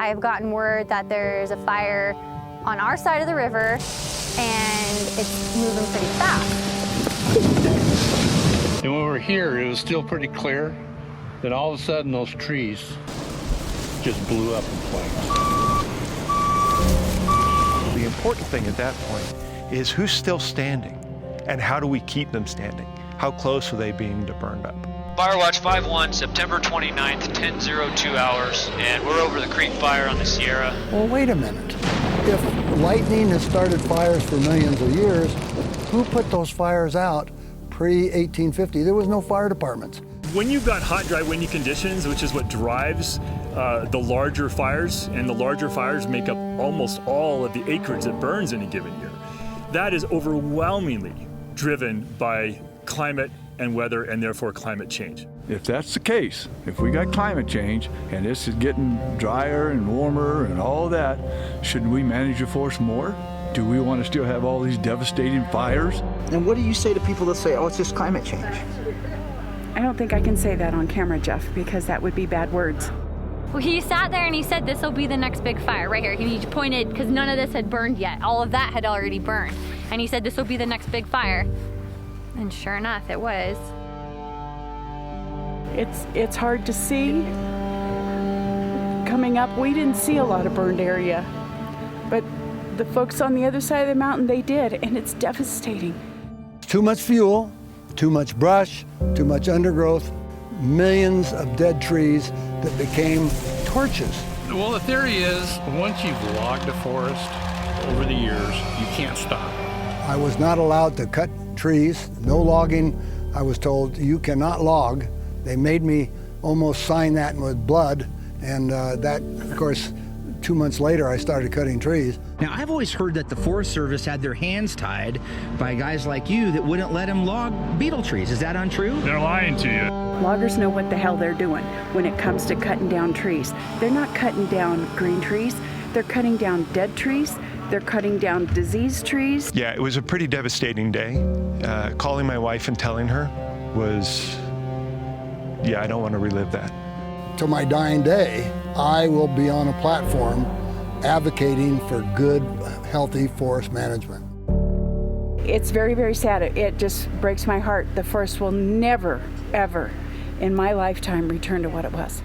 I've gotten word that there's a fire on our side of the river and it's moving pretty fast. And when we were here, it was still pretty clear. Then all of a sudden, those trees just blew up in flames. The important thing at that point is who's still standing and how do we keep them standing? How close are they being to burned up? Fire Watch 5-1, September 29th, 10:02 hours, and we're over the creek fire on the Sierra. Well, wait a minute. If lightning has started fires for millions of years, who put those fires out pre-1850? There was no fire departments. When you've got hot, dry, windy conditions, which is what drives the larger fires, and the larger fires make up almost all of the acreage that burns in a given year, that is overwhelmingly driven by climate and weather, and therefore climate change. If that's the case, if we got climate change and this is getting drier and warmer and all that, shouldn't we manage the forest more? Do we want to still have all these devastating fires? And what do you say to people that say, oh, it's just climate change? I don't think I can say that on camera, Jeff, because that would be bad words. Well, he sat there and he said, this will be the next big fire right here. He pointed, because none of this had burned yet. All of that had already burned. And he said, this will be the next big fire. And sure enough, it was. It's hard to see. Coming up, we didn't see a lot of burned area, but the folks on the other side of the mountain, they did, and it's devastating. Too much fuel, too much brush, too much undergrowth, millions of dead trees that became torches. Well, the theory is once you've logged a forest over the years, you can't stop. I was not allowed to cut trees, no logging. I was told you cannot log. They made me almost sign that with blood, and that, of course, 2 months later I started cutting trees. Now, I've always heard that the Forest Service had their hands tied by guys like you that wouldn't let them log beetle trees. Is that untrue? They're lying to you. Loggers know what the hell they're doing when it comes to cutting down trees. They're not cutting down green trees. They're cutting down dead trees. They're cutting down diseased trees. Yeah, it was a pretty devastating day. Calling my wife and telling her was, yeah, I don't want to relive that. To my dying day, I will be on a platform advocating for good, healthy forest management. It's very, very sad. It just breaks my heart. The forest will never, ever in my lifetime return to what it was.